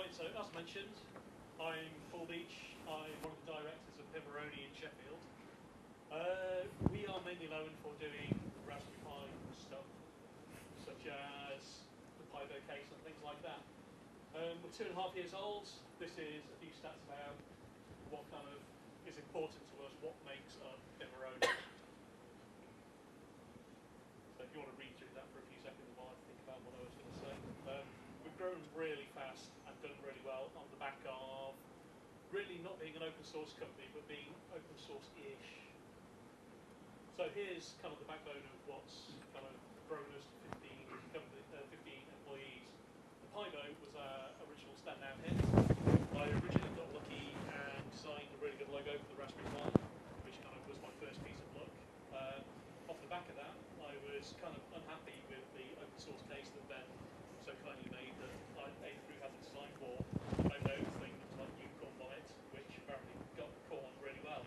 Right, so as mentioned, I'm Paul Beech. I'm one of the directors of Pimoroni in Sheffield. We are mainly known for doing Raspberry Pi stuff, such as the Pivo case and things like that. We're 2.5 years old. This is a few stats about what kind of is important to us, what makes up Pimoroni. So if you want to read through that for a few seconds while I think about what I was going to say. We've grown really fast and done really well on the back of really not being an open source company, but being open source-ish. So here's kind of the backbone of what's kind of grown us to 15 employees. The Pivo was our original standout hit. I originally got lucky and designed a really good logo for the Raspberry Pi, which kind of was my first piece of luck. Off the back of that, I was kind of unhappy with the open source case that Ben so kindly made that A through had the design for. I know things like unicorn bonnet, which apparently got caught on really well.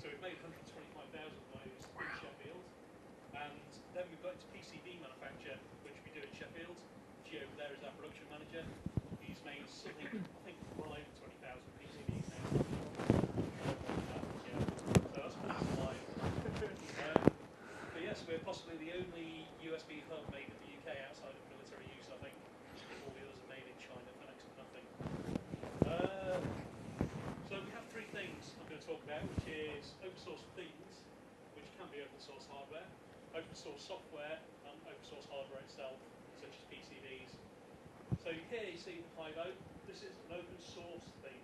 So we've made 125,000 of those in Sheffield, and then we've got into PCB manufacture, which we do in Sheffield. Gio there is our production manager. He's made something, I think, well over 20,000 PCBs now. So that's pretty live. But yes, we're possibly the only USB hub made in the UK outside of military use, I think. All the others are made in China for next to nothing. So we have three things I'm going to talk about, which is open source things, which can be open source hardware, open source software, and open source hardware itself, such as PCBs. So here you see the Pivo. This is an open source thing.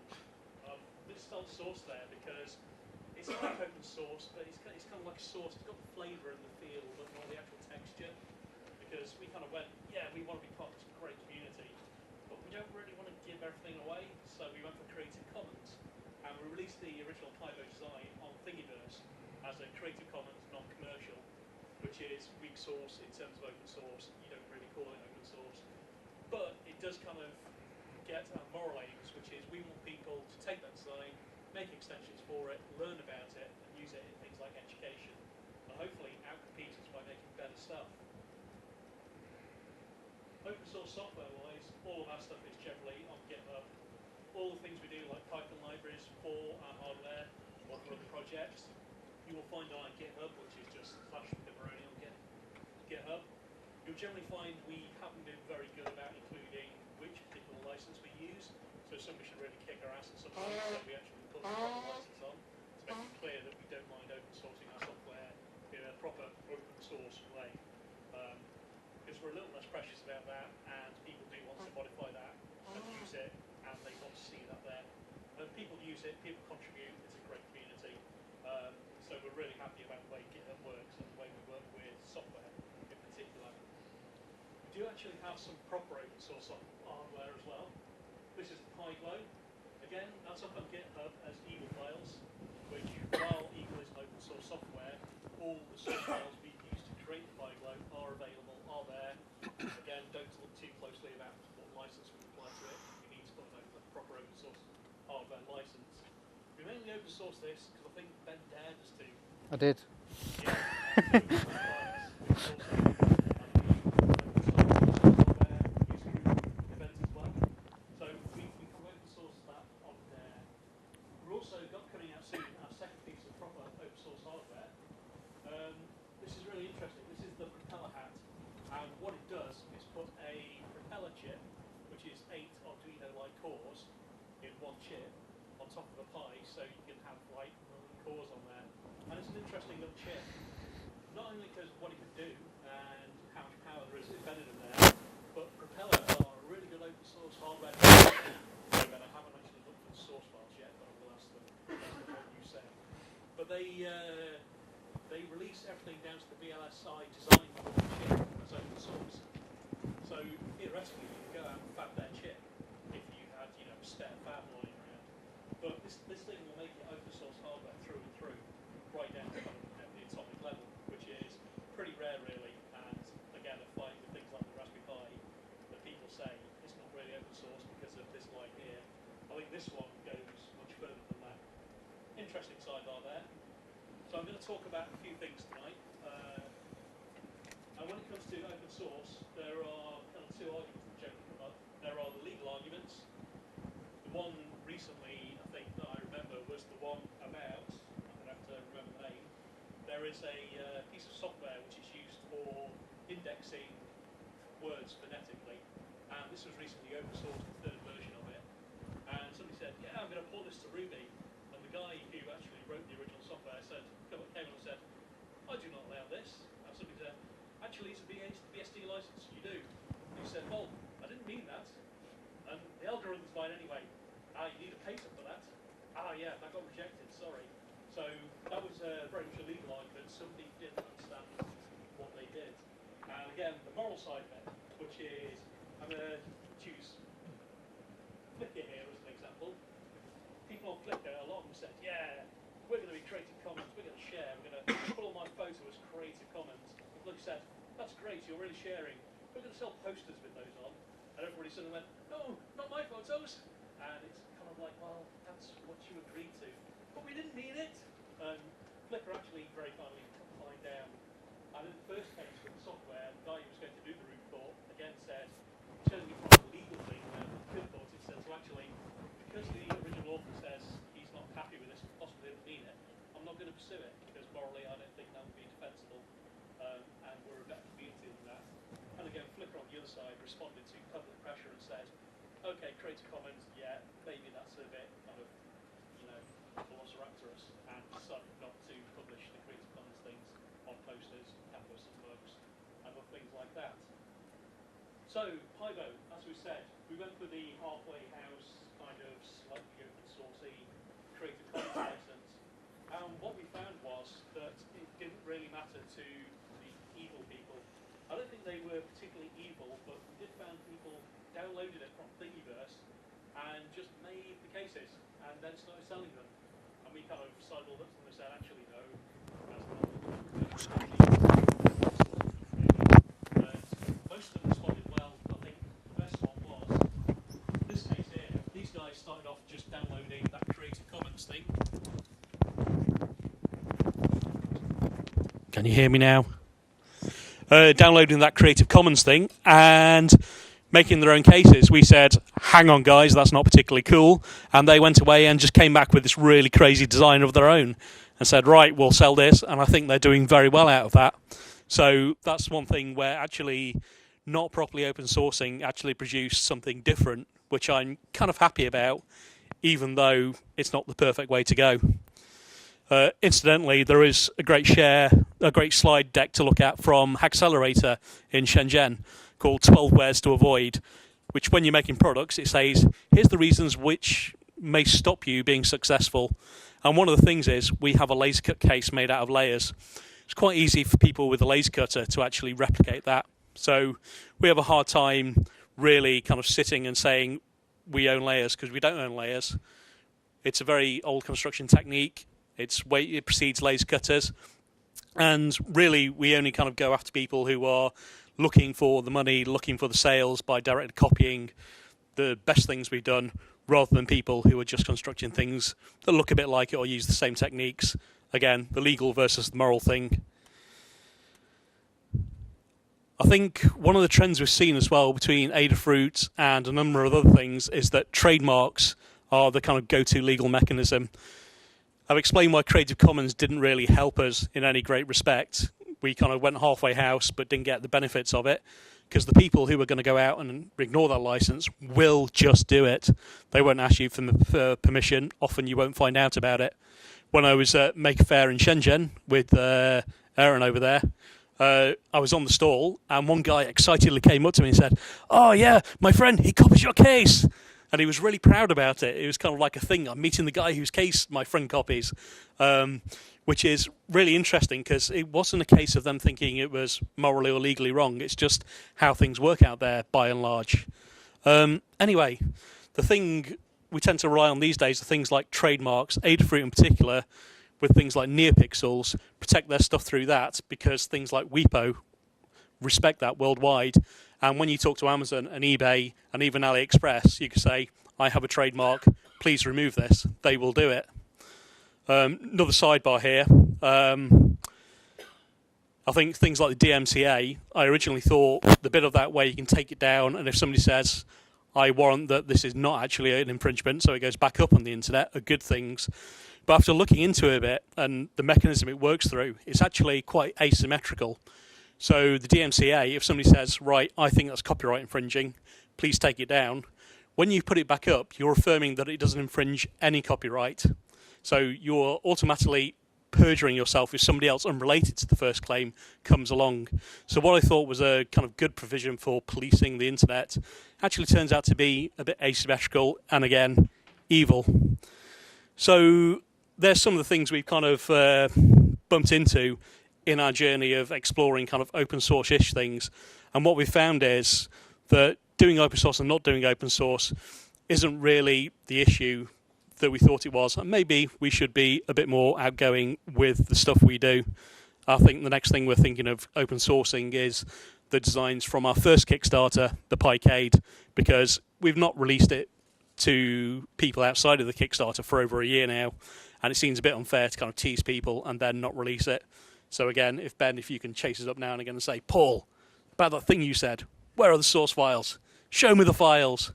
This spelled source there because it's like open source, but it's kind of like a source. It's got the flavour and the feel, but not the actual texture. Because we kind of went, yeah, we want to be part of this great community, but we don't really want to give everything away. So we went for Creative Commons, and we released the original Pivo design on Thingiverse as a Creative Commons non-commercial, which is weak source in terms of open source. You don't really call it open source, but it does kind of get our moral aims, which is we want people to take that design, make extensions for it, learn about it, and use it in things like education, and hopefully outcompete us by making better stuff. Open source software-wise, all of our stuff is generally on GitHub. All the things we do, like Python libraries for our hardware or for other projects, you will find on our GitHub, which is just /Pimoroni on GitHub. You'll generally find we haven't been very good about including which particular license we use. So somebody should really kick our ass at some point, so we actually put the proper license on to make it clear that we don't mind open sourcing our software in a proper open source way. Because we're a little less precious about that, and people do want to modify that and use it, and they want to see that there. And people use it, people contribute, it's a great community. So we're really happy about the way GitHub works and the way we work with software in particular. We do actually have some proper open source hardware as well. This is the Pivo. Again, that's up on GitHub as Eagle files, which, while Eagle is an open source software, all the source files we use to create the Pivo are available, are there. Again, don't look too closely about what license we apply to it. You need to put a proper open source hardware license. We mainly open source this because I think Ben dared us to. I did. Chip, which is 8 Arduino-like cores in one chip on top of a Pi, so you can have like cores on there. And it's an interesting little chip, not only because of what it can do and how much power there is embedded in there, but Propeller are a really good open source hardware. I haven't actually looked at the source files yet, but I will ask them what you say. But they release everything down to the VLSI design for the chip as open source. So theoretically, you could go out and fab their chip if you had, a spare fab lying around. But this thing will make it open source hardware through and through, right down to the atomic level, which is pretty rare, really. And again, I find with things like the Raspberry Pi that people say it's not really open source because of this line here. I think this one goes much further than that. Interesting sidebar there. So I'm going to talk about a few things tonight. And when it comes to open source, there are kind of two arguments that generally come up. There are the legal arguments, there is a piece of software which is used for indexing words phonetically, and this was recently open sourced, the third version of it. And somebody said, yeah, I'm going to port this to Ruby. And the guy who actually wrote the original software came on and said, I do not allow this. And somebody said, actually, it's a BSD license. You do. And he said, well, I didn't mean that. And the algorithm's fine anyway. You need a patent for that. Yeah, that got rejected. Sorry. So that was very much a legal argument. Somebody didn't understand what they did. And again, the moral side of it, which is, I'm going to choose Flickr here as an example. People on Flickr, a lot of them said, yeah, we're going to be Creative Commons, we're going to share, we're going to put all my photos as Creative Commons. And Flickr said, that's great, you're really sharing. We're going to sell posters with those on. And everybody suddenly went, no, not my photos. And it's kind of like, well, that's what you agreed to. But we didn't mean it. And Flickr actually very kindly put the line down. And in the first case with the software, the guy who was going to do the root thought again said, turning it from a legal thing where the good thought, it says, well, actually, because the original author says he's not happy with this, possibly didn't mean it, I'm not going to pursue it, because morally I don't think that would be defensible, and we're a better community than that. And again, Flickr on the other side responded to public pressure and said, okay, Creative Commons, yeah, maybe that's a bit kind of, velociraptorous, and decided not to publish the Creative Commons things on posters, canvas and mugs, and other things like that. So, Pybo, as we said, we went for the halfway house, kind of slightly open sourcey Creative Commons license. And what we found was that it didn't really matter to the evil people. I don't think they were particularly evil, but we did find people downloaded it from Thingiverse and just made the cases and then started selling them. And we kind of sidled up to them and said, actually, no, that's not. Most of them responded well. I think the best one was, in this case here, these guys started off just downloading that Creative Commons thing. Can you hear me now? Downloading that Creative Commons thing and making their own cases. We said, hang on guys, that's not particularly cool. And they went away and just came back with this really crazy design of their own and said, right, we'll sell this. And I think they're doing very well out of that. So that's one thing where actually not properly open sourcing actually produced something different, which I'm kind of happy about, even though it's not the perfect way to go. Incidentally, there is a great slide deck to look at from Hackcelerator in Shenzhen called 12 Wares to Avoid, which when you're making products, it says, here's the reasons which may stop you being successful. And one of the things is we have a laser cut case made out of layers. It's quite easy for people with a laser cutter to actually replicate that. So we have a hard time really kind of sitting and saying we own layers, because we don't own layers. It's a very old construction technique. It precedes laser cutters. And really, we only kind of go after people who are looking for the money, looking for the sales by direct copying the best things we've done, rather than people who are just constructing things that look a bit like it or use the same techniques. Again, the legal versus the moral thing. I think one of the trends we've seen as well between Adafruit and a number of other things is that trademarks are the kind of go-to legal mechanism. I've explained why Creative Commons didn't really help us in any great respect. We kind of went halfway house but didn't get the benefits of it, because the people who are going to go out and ignore that license will just do it. They won't ask you for permission. Often you won't find out about it. When I was at Maker Faire in Shenzhen with Aaron over there, I was on the stall and one guy excitedly came up to me and said, "Oh yeah, my friend, he copies your case." And he was really proud about it. It was kind of like a thing. I'm meeting the guy whose case my friend copies, which is really interesting because it wasn't a case of them thinking it was morally or legally wrong. It's just how things work out there by and large. Anyway, the thing we tend to rely on these days are things like trademarks, Adafruit in particular, with things like NeoPixels, protect their stuff through that because things like WePo respect that worldwide. And when you talk to Amazon and eBay and even AliExpress, you can say, I have a trademark, please remove this. They will do it. Another sidebar here. I think things like the DMCA, I originally thought the bit of that where you can take it down and if somebody says, I warrant that this is not actually an infringement, so it goes back up on the internet, are good things. But after looking into it a bit and the mechanism it works through, it's actually quite asymmetrical. So the DMCA, if somebody says, right, I think that's copyright infringing, please take it down, when you put it back up, you're affirming that it doesn't infringe any copyright. So you're automatically perjuring yourself if somebody else unrelated to the first claim comes along. So what I thought was a kind of good provision for policing the internet actually turns out to be a bit asymmetrical and, again, evil. So there's some of the things we've kind of bumped into in our journey of exploring kind of open source-ish things. And what we've found is that doing open source and not doing open source isn't really the issue that we thought it was. And maybe we should be a bit more outgoing with the stuff we do. I think the next thing we're thinking of open sourcing is the designs from our first Kickstarter, the Picade, because we've not released it to people outside of the Kickstarter for over a year now, and it seems a bit unfair to kind of tease people and then not release it. So again, if you can chase us up now and again and say, Paul, about that thing you said, where are the source files? Show me the files.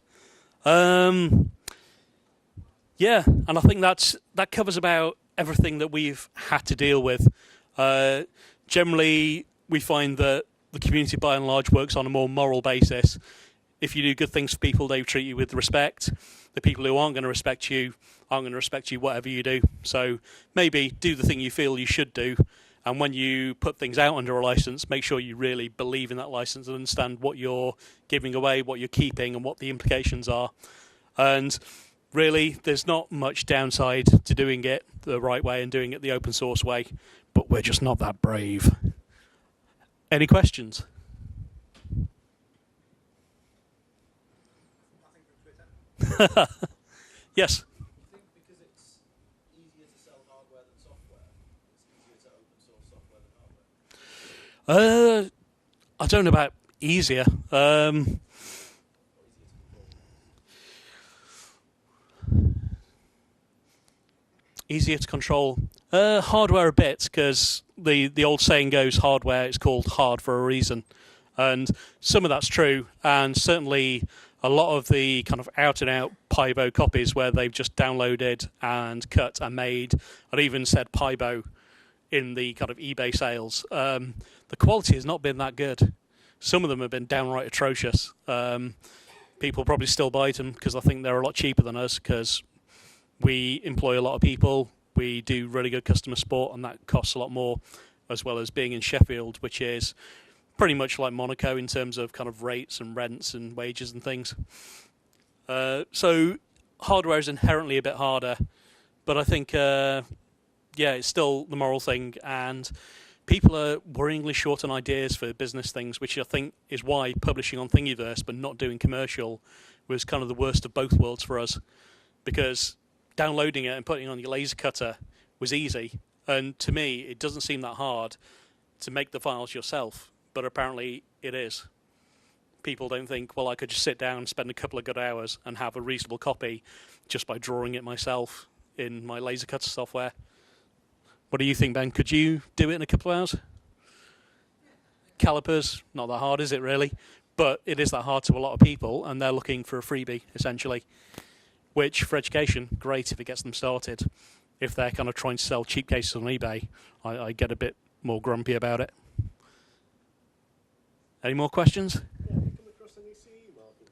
Yeah, and I think that covers about everything that we've had to deal with. Generally, we find that the community by and large works on a more moral basis. If you do good things for people, they treat you with respect. The people who aren't going to respect you aren't going to respect you whatever you do. So maybe do the thing you feel you should do. And when you put things out under a license, make sure you really believe in that license and understand what you're giving away, what you're keeping, and what the implications are. And really, there's not much downside to doing it the right way and doing it the open source way, but we're just not that brave. Any questions? Yes. I think because it's easier to sell hardware than software, it's easier to open source software than hardware. I don't know about easier. Easier to control. Hardware a bit, because the old saying goes, hardware is called hard for a reason. And some of that's true, and certainly a lot of the kind of out-and-out Pibo copies where they've just downloaded and cut and made, and even said Pibo in the kind of eBay sales, the quality has not been that good. Some of them have been downright atrocious. People probably still buy them because I think they're a lot cheaper than us, because we employ a lot of people, we do really good customer support, and that costs a lot more, as well as being in Sheffield, which is pretty much like Monaco in terms of kind of rates and rents and wages and things. So hardware is inherently a bit harder, but I think, it's still the moral thing, and people are worryingly short on ideas for business things, which I think is why publishing on Thingiverse but not doing commercial was kind of the worst of both worlds for us, because downloading it and putting it on your laser cutter was easy, and to me it doesn't seem that hard to make the files yourself, but apparently it is. People don't think, well, I could just sit down and spend a couple of good hours and have a reasonable copy just by drawing it myself in my laser cutter software. What do you think, Ben? Could you do it in a couple of hours? Calipers, not that hard, is it really? But it is that hard to a lot of people, and they're looking for a freebie, essentially. Which, for education, great if it gets them started. If they're kind of trying to sell cheap cases on eBay, I get a bit more grumpy about it. Any more questions? Yeah, have you come across any CE marking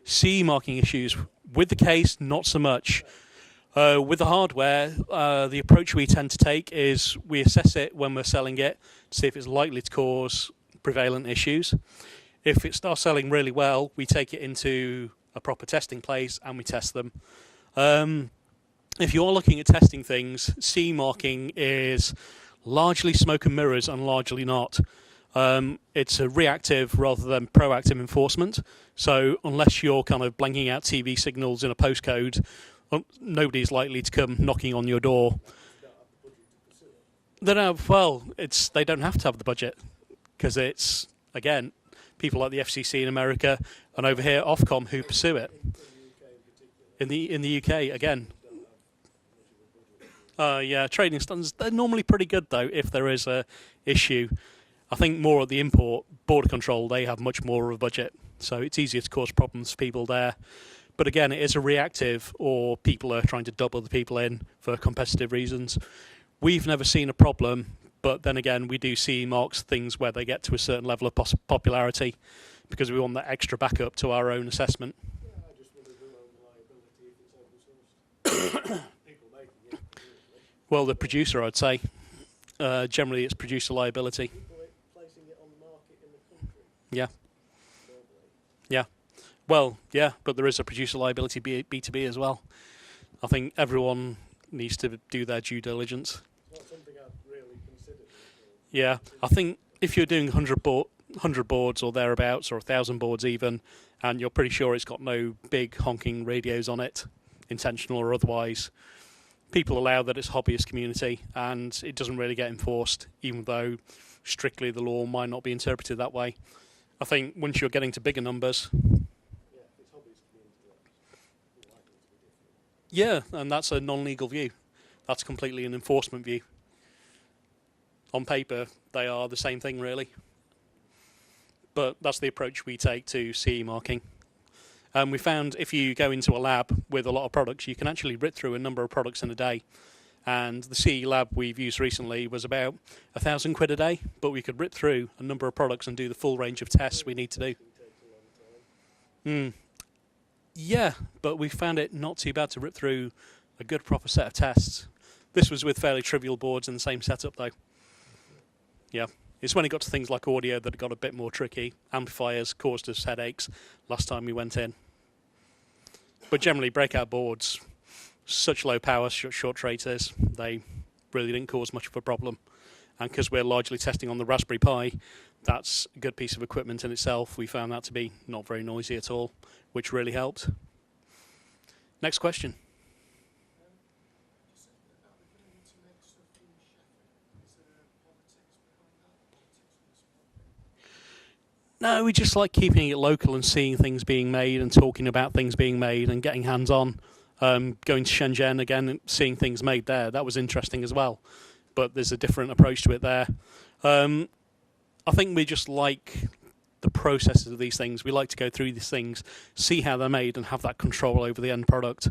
issues? CE marking issues. With the case, not so much. With the hardware, the approach we tend to take is we assess it when we're selling it to see if it's likely to cause prevalent issues. If it starts selling really well, we take it into a proper testing place and we test them. If you are looking at testing things, CE marking is largely smoke and mirrors and largely not. It's a reactive rather than proactive enforcement. So unless you're kind of blanking out TV signals in a postcode, nobody's likely to come knocking on your door. They don't have to have the budget, because it's, again, people like the FCC in America and over here Ofcom who pursue it. In the UK, again. Trading standards, they're normally pretty good though if there is a issue. I think more at the import border control, they have much more of a budget, so it's easier to cause problems for people there. But again, it is a reactive, or people are trying to double the people in for competitive reasons. We've never seen a problem, but then again, we do see marks things where they get to a certain level of popularity because we want that extra backup to our own assessment. Yeah, I just wondered who owned the liability if it's open sourced. People making it, presumably. Well, the producer, I'd say. Generally, it's producer liability. People placing it on the market in the country. Yeah. Normally. Yeah. Well, yeah, but there is a producer liability B2B as well. I think everyone needs to do their due diligence. It's not something I've really considered. Yeah, I think if you're doing 100 boards or thereabouts, or 1,000 boards even, and you're pretty sure it's got no big honking radios on it, intentional or otherwise, people allow that it's a hobbyist community, and it doesn't really get enforced, even though strictly the law might not be interpreted that way. I think once you're getting to bigger numbers, Yeah, if it's hobbies community, it's likely to be different. yeah, and that's a non-legal view. That's completely an enforcement view. On paper, they are the same thing, really. But that's the approach we take to CE marking. We found if you go into a lab with a lot of products, you can actually rip through a number of products in a day. And the CE lab we've used recently was about £1,000 a day, but we could rip through a number of products and do the full range of tests we need to do. It takes a long time. Yeah, but we found it not too bad to rip through a good proper set of tests. This was with fairly trivial boards in the same setup though. Yeah, it's when it got to things like audio that it got a bit more tricky. Amplifiers caused us headaches last time we went in. But generally, breakout boards, such low power, short traces, they really didn't cause much of a problem. And because we're largely testing on the Raspberry Pi, that's a good piece of equipment in itself. We found that to be not very noisy at all, which really helped. Next question. Just thinking about the ability to make stuff in Sheffield. Is there politics behind that? Politics in this project? No, we just like keeping it local and seeing things being made and talking about things being made and getting hands-on. Going to Shenzhen again and seeing things made there, that was interesting as well. But there's a different approach to it there. I think we just like the processes of these things. We like to go through these things, see how they're made and have that control over the end product.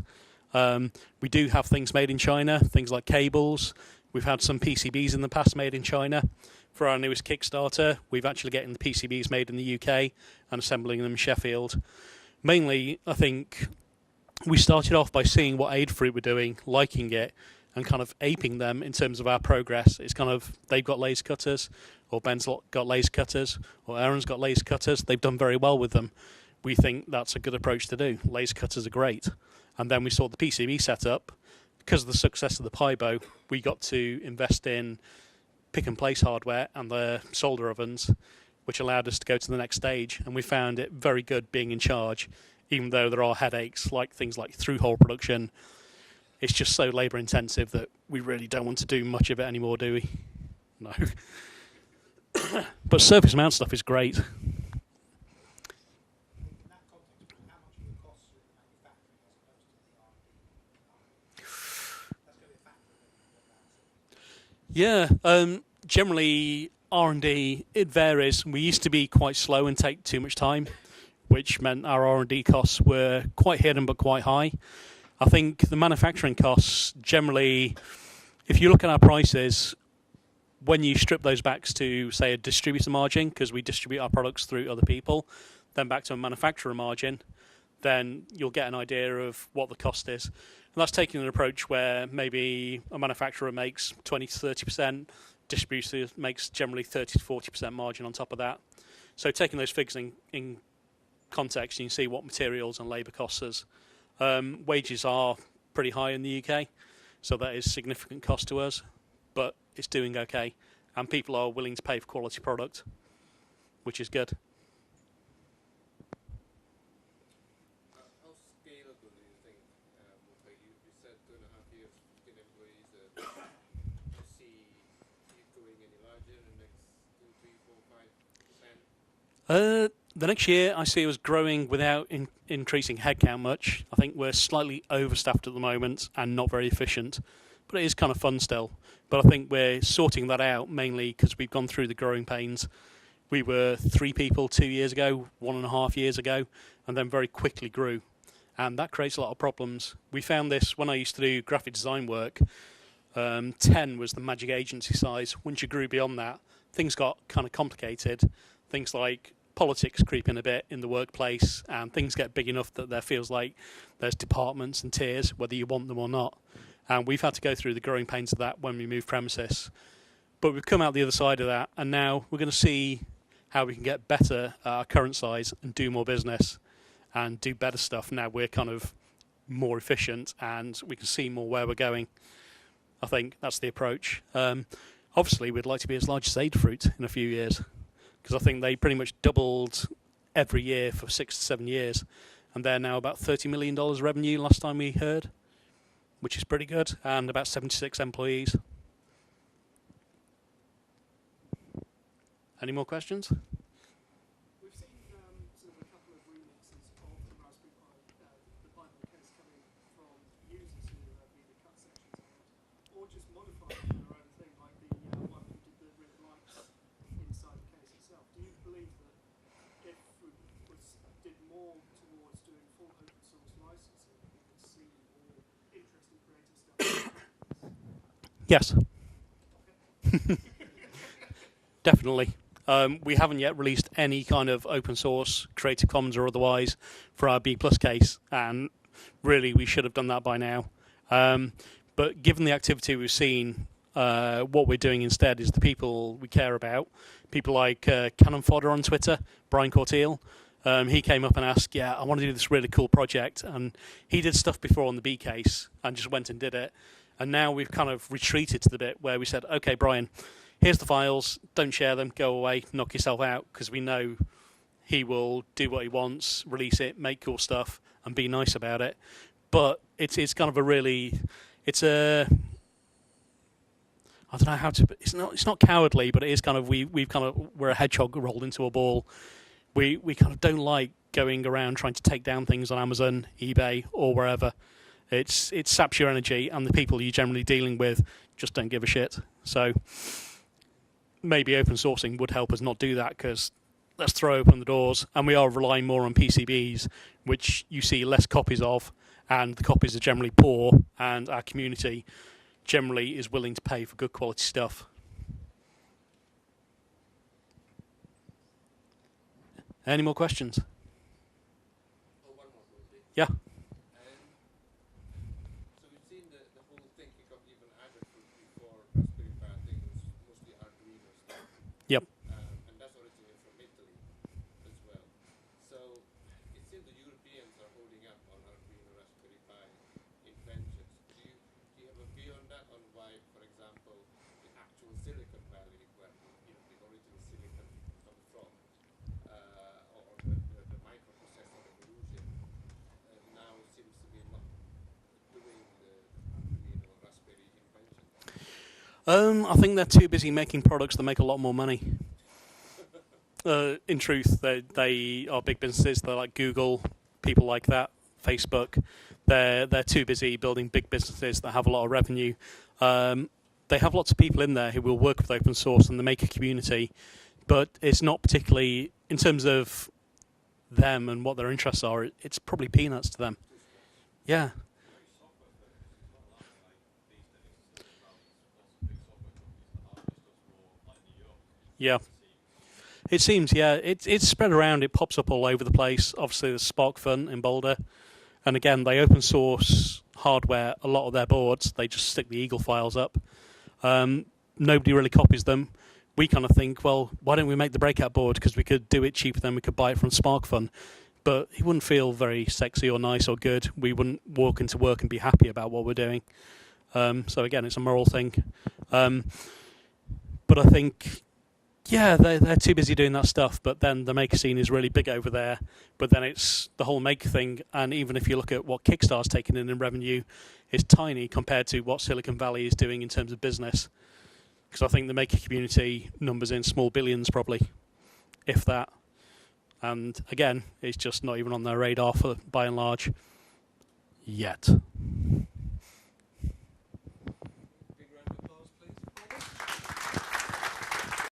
We do have things made in China, things like cables. We've had some PCBs in the past made in China. For our newest Kickstarter, we've actually getting the PCBs made in the UK and assembling them in Sheffield. Mainly, I think we started off by seeing what Adafruit were doing, liking it, and kind of aping them in terms of our progress. It's kind of, they've got laser cutters, or Ben's got laser cutters, or Aaron's got laser cutters. They've done very well with them. We think that's a good approach to do. Laser cutters are great. And then we saw the PCB setup. Because of the success of the Pibo, we got to invest in pick-and-place hardware and the solder ovens, which allowed us to go to the next stage. And we found it very good being in charge, even though there are headaches, like things like through-hole production. It's just so labour-intensive that we really don't want to do much of it anymore, do we? No. But surface mount stuff is great. In that context, how much of the costs are in manufacturing as opposed to the R&D? That's going to be a factor. Yeah, generally R&D, it varies. We used to be quite slow and take too much time, which meant our R&D costs were quite hidden but quite high. I think the manufacturing costs, generally, if you look at our prices, when you strip those back to, say, a distributor margin, because we distribute our products through other people, then back to a manufacturer margin, then you'll get an idea of what the cost is. And that's taking an approach where maybe a manufacturer makes 20 to 30%, distributor makes generally 30 to 40% margin on top of that. So taking those figures in context, you can see what materials and labour costs us. Wages are pretty high in the UK, so that is significant cost to us, but it's doing okay, and people are willing to pay for quality product, which is good. How scalable do you think you said 2.5 years, 15 employees, you see it going any larger in the next 2, 3, 4, 5%? The next year, I see us growing without increasing headcount much. I think we're slightly overstaffed at the moment and not very efficient, but it is kind of fun still. But I think we're sorting that out mainly because we've gone through the growing pains. We were 3 people 2 years ago, 1.5 years ago, and then very quickly grew. and that creates a lot of problems. We found this when I used to do graphic design work. 10 was the magic agency size. Once you grew beyond that, things got kind of complicated. Things like politics creep in a bit in the workplace, and things get big enough that there feels like there's departments and tiers, whether you want them or not. And we've had to go through the growing pains of that when we move premises. But we've come out the other side of that, and now we're going to see how we can get better at our current size and do more business and do better stuff. Now we're kind of more efficient and we can see more where we're going. I think that's the approach. Obviously, we'd like to be as large as Adafruit in a few years, because I think they pretty much doubled every year for 6 to 7 years, and they're now about $30 million revenue last time we heard, which is pretty good, and about 76 employees. Any more questions? We've seen sort of a couple of remixes of the Raspberry Pi, the Bible case coming from users who have either cut sections out or just modified it for their own thing, like the one who did the red lights inside the case itself. Do you believe that if we did more towards doing full open source licensing, we could see more interesting creative stuff? Yes. Definitely. We haven't yet released any kind of open source, Creative Commons or otherwise, for our B+ case, and really we should have done that by now. But given the activity we've seen, what we're doing instead is the people we care about, people like Cannon Fodder on Twitter, Brian Corteil. He came up and asked, I want to do this really cool project, and he did stuff before on the B case and just went and did it. And now we've kind of retreated to the bit where we said, okay, Brian, here's the files, don't share them, go away, knock yourself out, because we know he will do what he wants, release it, make cool stuff, and be nice about it. But it's kind of a really, I don't know how to, it's not cowardly, but it is kind of, we're a hedgehog rolled into a ball. We kind of don't like going around trying to take down things on Amazon, eBay, or wherever. It saps your energy, and the people you're generally dealing with just don't give a shit. So maybe open sourcing would help us not do that, because let's throw open the doors, and we are relying more on PCBs, which you see less copies of, and the copies are generally poor, and our community generally is willing to pay for good quality stuff. Any more questions? Oh, one more, please. Yeah. So we've seen the whole thing kick off even Adafruit before Raspberry Pi. I think it was mostly Arduino stuff. Yep. And that's originally from Italy as well. So it seems the Europeans are holding up on Arduino Raspberry Pi inventions. Do you have a view on that, on why, for example, the actual Silicon Valley, where the original silicon comes from, or the microprocessor revolution, now seems to be not doing the Arduino Raspberry invention? I think they're too busy making products that make a lot more money. In truth, they are big businesses. They're like Google, people like that, Facebook. They're too busy building big businesses that have a lot of revenue. They have lots of people in there who will work with open source and the maker community, but it's not particularly, in terms of them and what their interests are, it's probably peanuts to them. Yeah. Yeah. It seems, yeah. It's spread around. It pops up all over the place. Obviously, there's SparkFun in Boulder. And again, they open source hardware, a lot of their boards. They just stick the Eagle files up. Nobody really copies them. We kind of think, well, why don't we make the breakout board? Because we could do it cheaper than we could buy it from SparkFun. But it wouldn't feel very sexy or nice or good. We wouldn't walk into work and be happy about what we're doing. So again, it's a moral thing. But I think, yeah, they're too busy doing that stuff. But then the maker scene is really big over there. But then it's the whole maker thing. And even if you look at what Kickstarter's taken in revenue, it's tiny compared to what Silicon Valley is doing in terms of business. Because I think the maker community numbers in small billions probably, if that. And again, it's just not even on their radar for by and large yet.